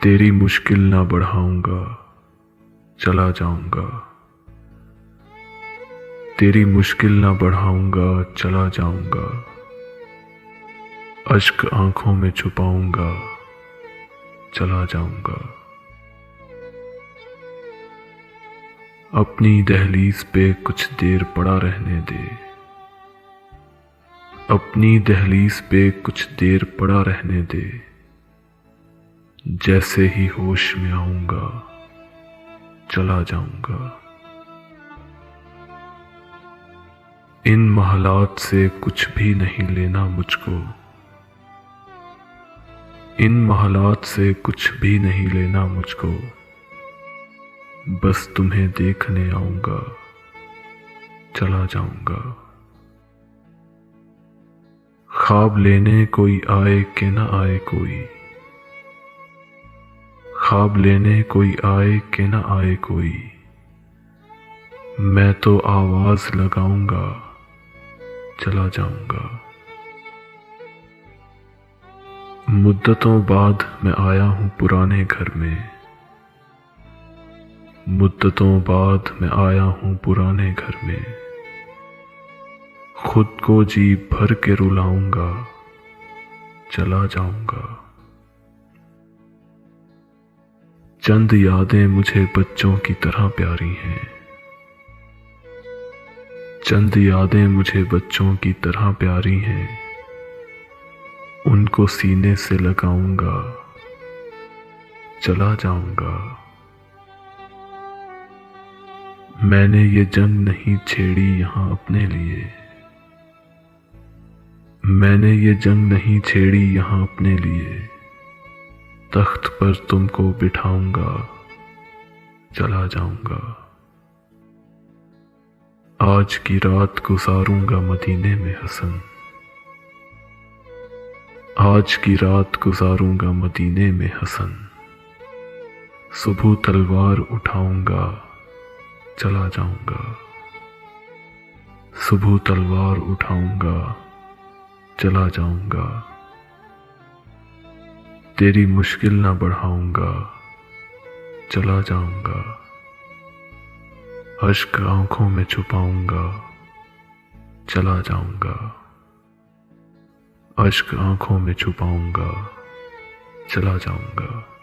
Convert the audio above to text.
तेरी मुश्किल ना बढ़ाऊंगा, चला जाऊंगा। तेरी मुश्किल ना बढ़ाऊंगा, चला जाऊंगा। अश्क आंखों में छुपाऊंगा, चला जाऊंगा। अपनी दहलीज पे कुछ देर पड़ा रहने दे। अपनी दहलीज पे कुछ देर पड़ा रहने दे। जैसे ही होश में आऊंगा, चला जाऊंगा। इन महलात से कुछ भी नहीं लेना मुझको। इन महलात से कुछ भी नहीं लेना मुझको। बस तुम्हें देखने आऊंगा, चला जाऊंगा। ख्वाब लेने कोई आए कि न आए कोई। ख्वाब लेने कोई आए कि न आए कोई। मैं तो आवाज लगाऊंगा, चला जाऊंगा। मुद्दतों बाद मैं आया हूं पुराने घर में। मुद्दतों बाद मैं आया हूं पुराने घर में। खुद को जी भर के रुलाऊंगा, चला जाऊंगा। चंद यादें मुझे बच्चों की तरह प्यारी हैं। चंद यादें मुझे बच्चों की तरह प्यारी हैं। उनको सीने से लगाऊंगा, चला जाऊंगा। मैंने ये जंग नहीं छेड़ी यहां अपने लिए। मैंने ये जंग नहीं छेड़ी यहां अपने लिए। तख्त पर तुमको बिठाऊंगा, चला जाऊंगा। आज की रात गुजारूंगा मदीने में हसन। आज की रात गुजारूंगा मदीने में हसन। सुबह तलवार उठाऊंगा, चला जाऊंगा। सुबह तलवार उठाऊंगा, चला जाऊंगा। तेरी मुश्किल ना बढ़ाऊंगा, चला जाऊंगा। अश्क आंखों में छुपाऊंगा, चला जाऊंगा। अश्क आंखों में छुपाऊंगा, चला जाऊंगा।